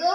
2